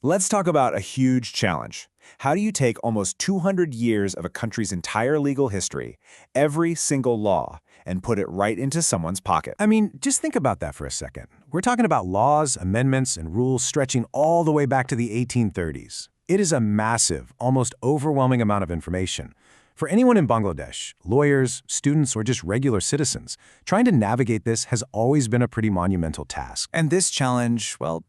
Let's talk about a huge challenge. How do you take almost 200 years of a country's entire legal history, every single law, and put it right into someone's pocket? I mean, just think about that for a second. We're talking about laws, amendments, and rules stretching all the way back to the 1830s. It is a massive, almost overwhelming amount of information. For anyone in Bangladesh, lawyers, students, or just regular citizens, trying to navigate this has always been a pretty monumental task. And this challenge, well,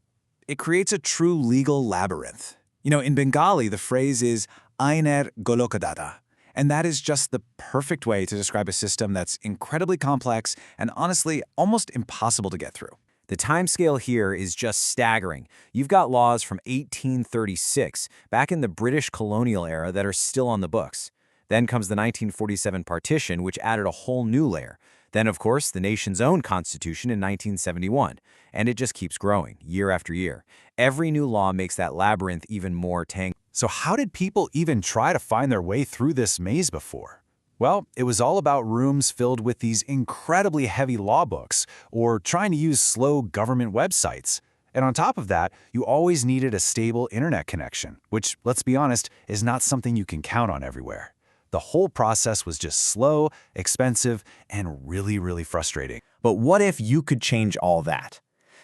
it creates a true legal labyrinth. In Bengali, the phrase is ainer golokadata, and that is just the perfect way to describe a system that's incredibly complex and honestly almost impossible to get through. The timescale here is just staggering. You've got laws from 1836, back in the British colonial era, that are still on the books. Then comes the 1947 partition, which added a whole new layer. Then, of course, the nation's own constitution in 1971. And it just keeps growing, year after year. Every new law makes that labyrinth even more tangled. So how did people even try to find their way through this maze before? Well, it was all about rooms filled with these incredibly heavy law books, or trying to use slow government websites. And on top of that, you always needed a stable internet connection, which, let's be honest, is not something you can count on everywhere. The whole process was just slow, expensive, and really, really frustrating. But what if you could change all that?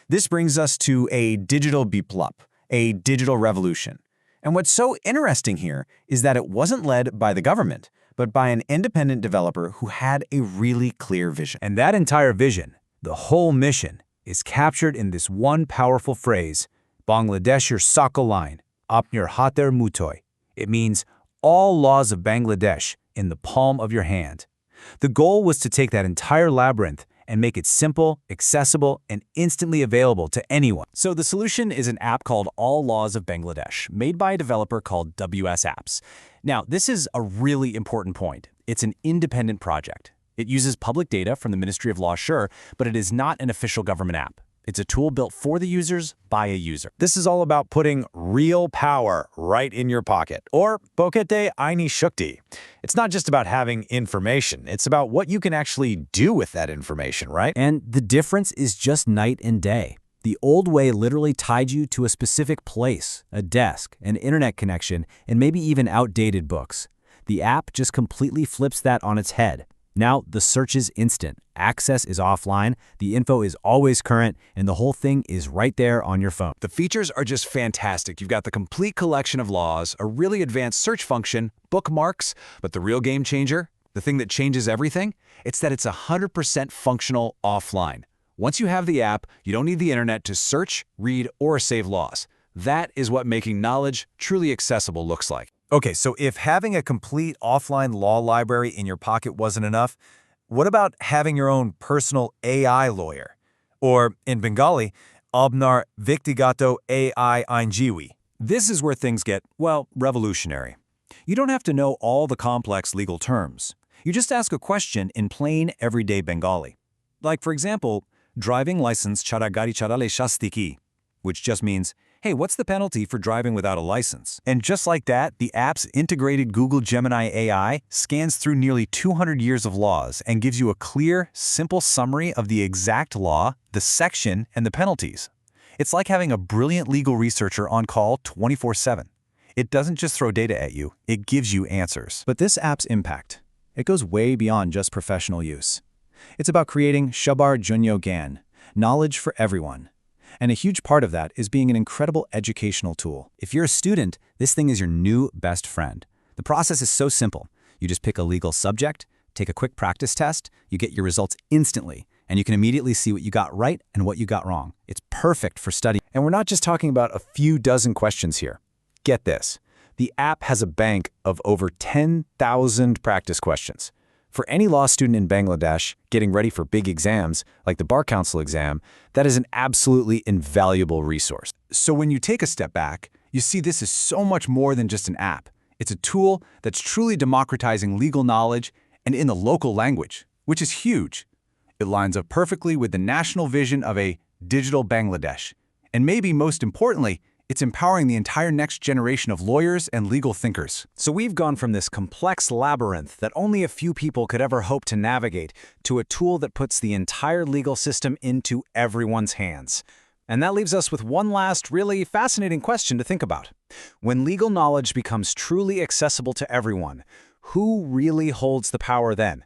This brings us to a digital biplop, a digital revolution. And what's so interesting here is that it wasn't led by the government, but by an independent developer who had a really clear vision. And that entire vision, the whole mission, is captured in this one powerful phrase, Bangladesher Sakal line, Apnir Hater Mutoy. It means all laws of Bangladesh in the palm of your hand. The goal was to take that entire labyrinth and make it simple, accessible, and instantly available to anyone. So the solution is an app called All Laws of Bangladesh, made by a developer called WS Apps. Now, this is a really important point. It's an independent project. It uses public data from the Ministry of Law, sure, but it is not an official government app. It's a tool built for the users by a user. This is all about putting real power right in your pocket, or Bokete Aini Shukti. It's not just about having information, it's about what you can actually do with that information, right? And the difference is just night and day. The old way literally tied you to a specific place, a desk, an internet connection, and maybe even outdated books. The app just completely flips that on its head. Now, the search is instant, access is offline, the info is always current, and the whole thing is right there on your phone. The features are just fantastic. You've got the complete collection of laws, a really advanced search function, bookmarks, but the real game changer, the thing that changes everything, it's that it's 100% functional offline. Once you have the app, you don't need the internet to search, read, or save laws. That is what making knowledge truly accessible looks like. Okay, so if having a complete offline law library in your pocket wasn't enough, what about having your own personal AI lawyer? Or, in Bengali, Abnar Viktigato AI Ainjiwi. This is where things get, well, revolutionary. You don't have to know all the complex legal terms. You just ask a question in plain, everyday Bengali. Like, for example, driving license chara gari charale shastiki, which just means, hey, what's the penalty for driving without a license? And just like that, the app's integrated Google Gemini AI scans through nearly 200 years of laws and gives you a clear, simple summary of the exact law, the section, and the penalties. It's like having a brilliant legal researcher on call 24/7. It doesn't just throw data at you, it gives you answers. But this app's impact, it goes way beyond just professional use. It's about creating Shabar Junyo Gan, knowledge for everyone. And a huge part of that is being an incredible educational tool. If you're a student, this thing is your new best friend. The process is so simple. You just pick a legal subject, take a quick practice test, you get your results instantly, and you can immediately see what you got right and what you got wrong. It's perfect for studying. And we're not just talking about a few dozen questions here. Get this. The app has a bank of over 10,000 practice questions. For any law student in Bangladesh getting ready for big exams, like the Bar Council exam, that is an absolutely invaluable resource. So when you take a step back, you see this is so much more than just an app. It's a tool that's truly democratizing legal knowledge and in the local language, which is huge. It lines up perfectly with the national vision of a digital Bangladesh. And maybe most importantly, it's empowering the entire next generation of lawyers and legal thinkers. So we've gone from this complex labyrinth that only a few people could ever hope to navigate to a tool that puts the entire legal system into everyone's hands. And that leaves us with one last, really fascinating question to think about. When legal knowledge becomes truly accessible to everyone, who really holds the power then?